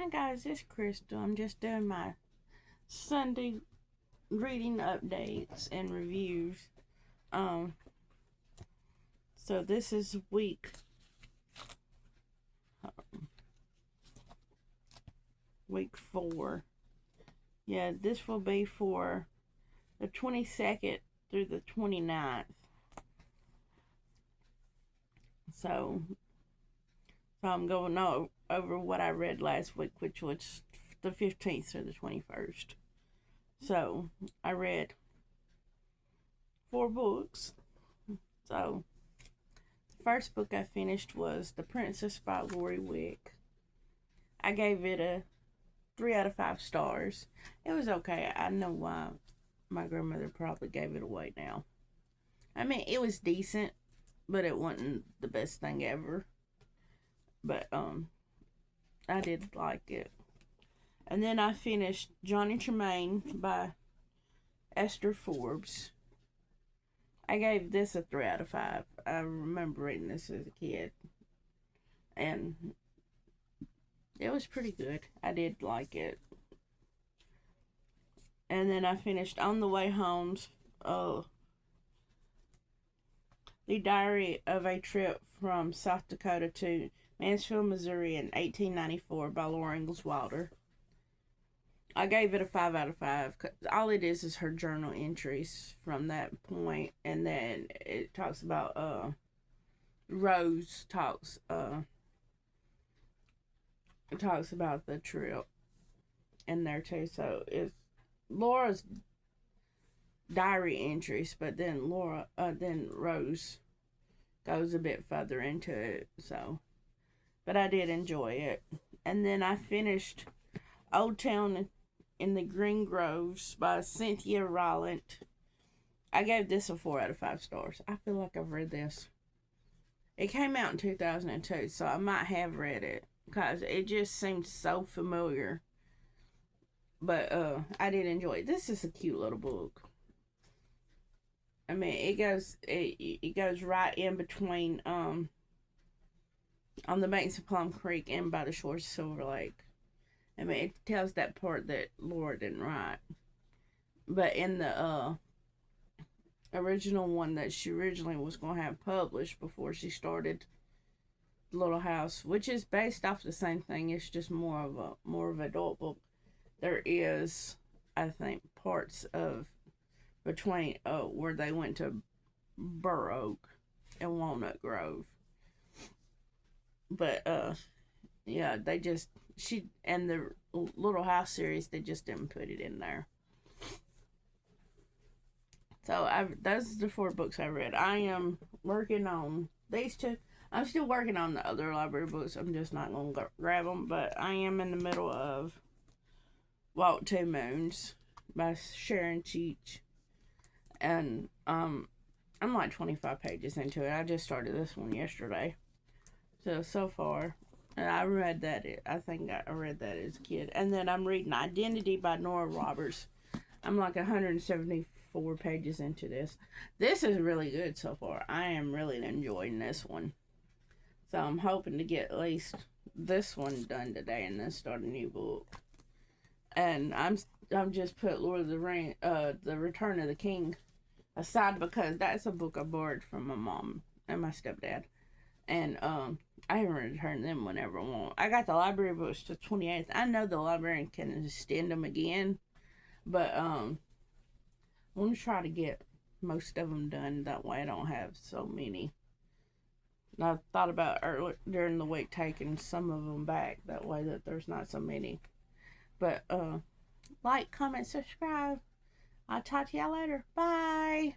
Hi guys, it's Crystal. I'm just doing my Sunday reading updates and reviews. Um, so this is week 4. Yeah, this will be for the 22nd through the 29th. So I'm going over what I read last week, which was the 15th through the 21st. So I read 4 books. So the first book I finished was The Princess by Lori Wick. I gave it a 3 out of 5 stars. It was okay. I know why my grandmother probably gave it away now. I mean, it was decent, but it wasn't the best thing ever. But I did like it. And then I finished Johnny Tremain by Esther Forbes. I gave this a 3 out of 5. I remember reading this as a kid, and it was pretty good. I did like it. And then I finished On the Way Home's The Diary of a Trip from South Dakota to Mansfield, Missouri in 1894 by Laura Ingalls Wilder. I gave it a 5 out of 5. All it is her journal entries from that point, and then it talks about Rose talks about the trip in there too. So it's Laura's diary entries, but then then Rose goes a bit further into it. So, but I did enjoy it. And then I finished Old Town in the Green Groves by Cynthia Rowland. I gave this a 4 out of 5 stars. I feel like I've read this. It came out in 2002, so I might have read it because it just seemed so familiar. But I did enjoy it. This is a cute little book. I mean, it goes right in between on the banks of Plum Creek and by the shores of Silver Lake. I mean, it tells that part that Laura didn't write, but in the original one that she originally was going to have published before she started Little House, which is based off the same thing, it's just more of an adult book. There is, I think, parts of between where they went to Burr Oak and Walnut Grove. But yeah, she and the Little House series, they just didn't put it in there. So those are the 4 books I read. I am working on these 2. I'm still working on the other library books. I'm just not going to grab them. But I am in the middle of Walk Two Moons by Sharon Cheech. And I'm like 25 pages into it. I just started this one yesterday. So far, and I read that. I think I read that as a kid. And then I'm reading Identity by Nora Roberts. I'm like 174 pages into this. This is really good so far. I am really enjoying this one. So I'm hoping to get at least this one done today and then start a new book. And I'm just put Lord of the Ring, The Return of the King aside because that's a book I borrowed from my mom and my stepdad. And I haven't returned them whenever I want. I got the library books to 28th. I know the librarian can extend them again, but I want to try to get most of them done. That way I don't have so many. And I thought about earlier during the week taking some of them back. That way that there's not so many. But like, comment, subscribe. I'll talk to y'all later. Bye.